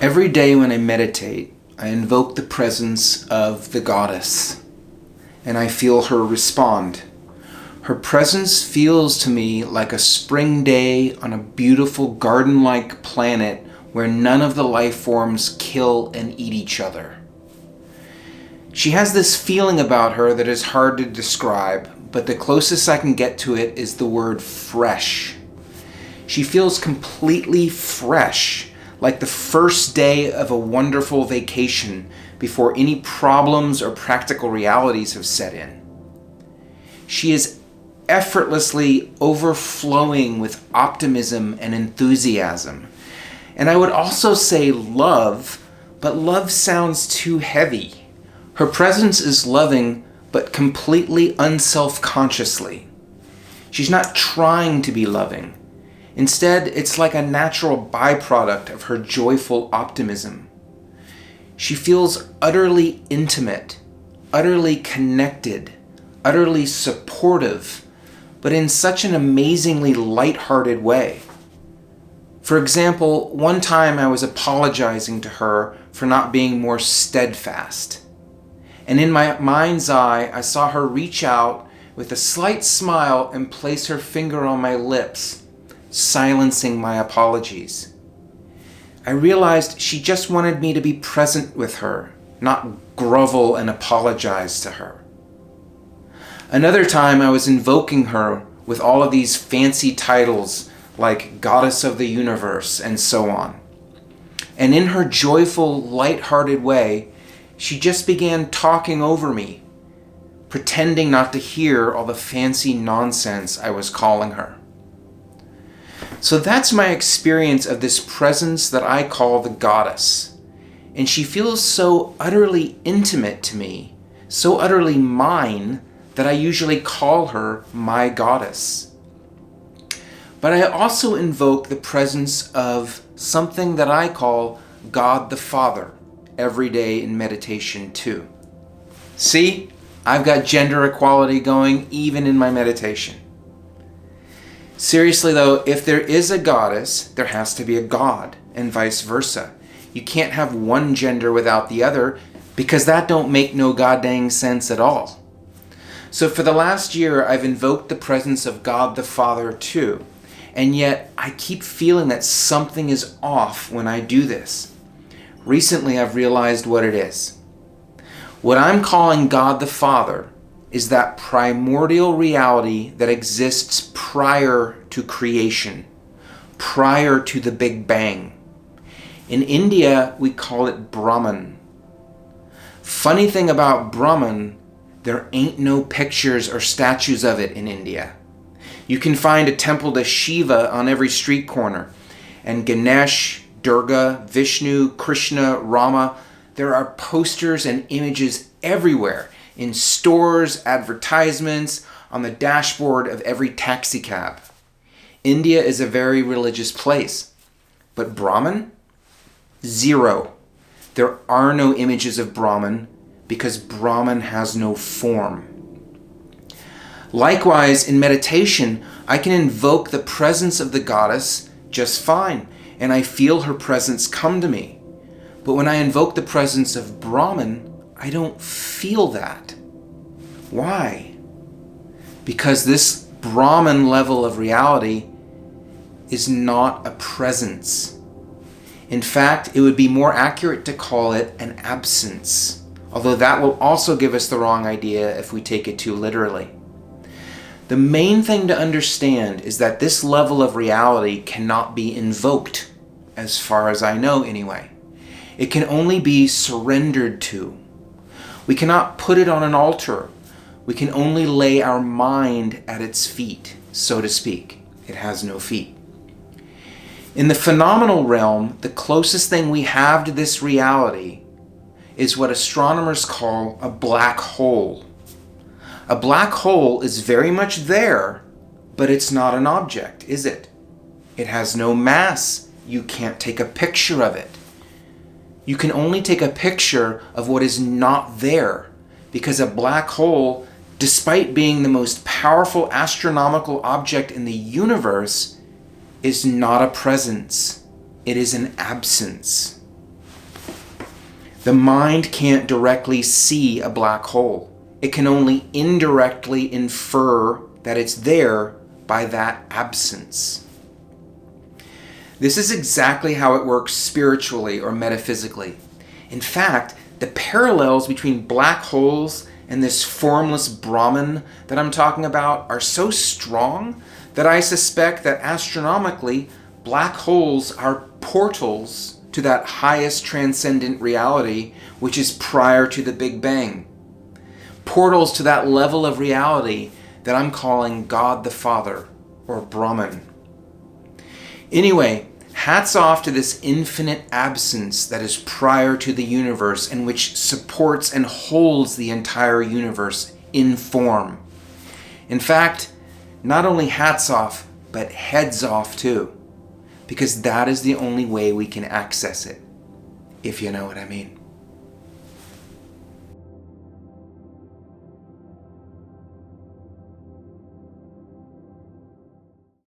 Every day when I meditate, I invoke the presence of the goddess, and I feel her respond. Her presence feels to me like a spring day on a beautiful garden-like planet where none of the life forms kill and eat each other. She has this feeling about her that is hard to describe, but the closest I can get to it is the word fresh. She feels completely fresh, like the first day of a wonderful vacation before any problems or practical realities have set in. She is effortlessly overflowing with optimism and enthusiasm. And I would also say love, but love sounds too heavy. Her presence is loving, but completely unself-consciously. She's not trying to be loving. Instead, it's like a natural byproduct of her joyful optimism. She feels utterly intimate, utterly connected, utterly supportive, but in such an amazingly light-hearted way. For example, one time I was apologizing to her for not being more steadfast. And in my mind's eye, I saw her reach out with a slight smile and place her finger on my lips, silencing my apologies. I realized she just wanted me to be present with her, not grovel and apologize to her. Another time I was invoking her with all of these fancy titles like Goddess of the Universe and so on. And in her joyful, light-hearted way, she just began talking over me, pretending not to hear all the fancy nonsense I was calling her. So that's my experience of this presence that I call the goddess. And she feels so utterly intimate to me, so utterly mine, that I usually call her my goddess. But I also invoke the presence of something that I call God the Father every day in meditation too. See, I've got gender equality going even in my meditation. Seriously though, if there is a goddess, there has to be a god, and vice versa. You can't have one gender without the other, because that don't make no goddamn sense at all. So for the last year, I've invoked the presence of God the Father too, and yet I keep feeling that something is off when I do this. Recently, I've realized what it is. What I'm calling God the Father is that primordial reality that exists prior to creation, prior to the Big Bang. In India, we call it Brahman. Funny thing about Brahman, there ain't no pictures or statues of it in India. You can find a temple to Shiva on every street corner, and Ganesh, Durga, Vishnu, Krishna, Rama, there are posters and images everywhere, in stores, advertisements, on the dashboard of every taxi cab. India is a very religious place. But Brahman? Zero. There are no images of Brahman because Brahman has no form. Likewise, in meditation, I can invoke the presence of the goddess just fine, and I feel her presence come to me. But when I invoke the presence of Brahman, I don't feel that. Why? Because this Brahman level of reality is not a presence. In fact, it would be more accurate to call it an absence, although that will also give us the wrong idea if we take it too literally. The main thing to understand is that this level of reality cannot be invoked, as far as I know anyway. It can only be surrendered to. We cannot put it on an altar. We can only lay our mind at its feet, so to speak. It has no feet. In the phenomenal realm, the closest thing we have to this reality is what astronomers call a black hole. A black hole is very much there, but it's not an object, is it? It has no mass. You can't take a picture of it. You can only take a picture of what is not there, because a black hole, despite being the most powerful astronomical object in the universe, is not a presence. It is an absence. The mind can't directly see a black hole. It can only indirectly infer that it's there by that absence. This is exactly how it works spiritually or metaphysically. In fact, the parallels between black holes and this formless Brahman that I'm talking about are so strong that I suspect that astronomically, black holes are portals to that highest transcendent reality, which is prior to the Big Bang. Portals to that level of reality that I'm calling God the Father, or Brahman. Anyway, hats off to this infinite absence that is prior to the universe and which supports and holds the entire universe in form. In fact, not only hats off, but heads off too, because that is the only way we can access it, if you know what I mean.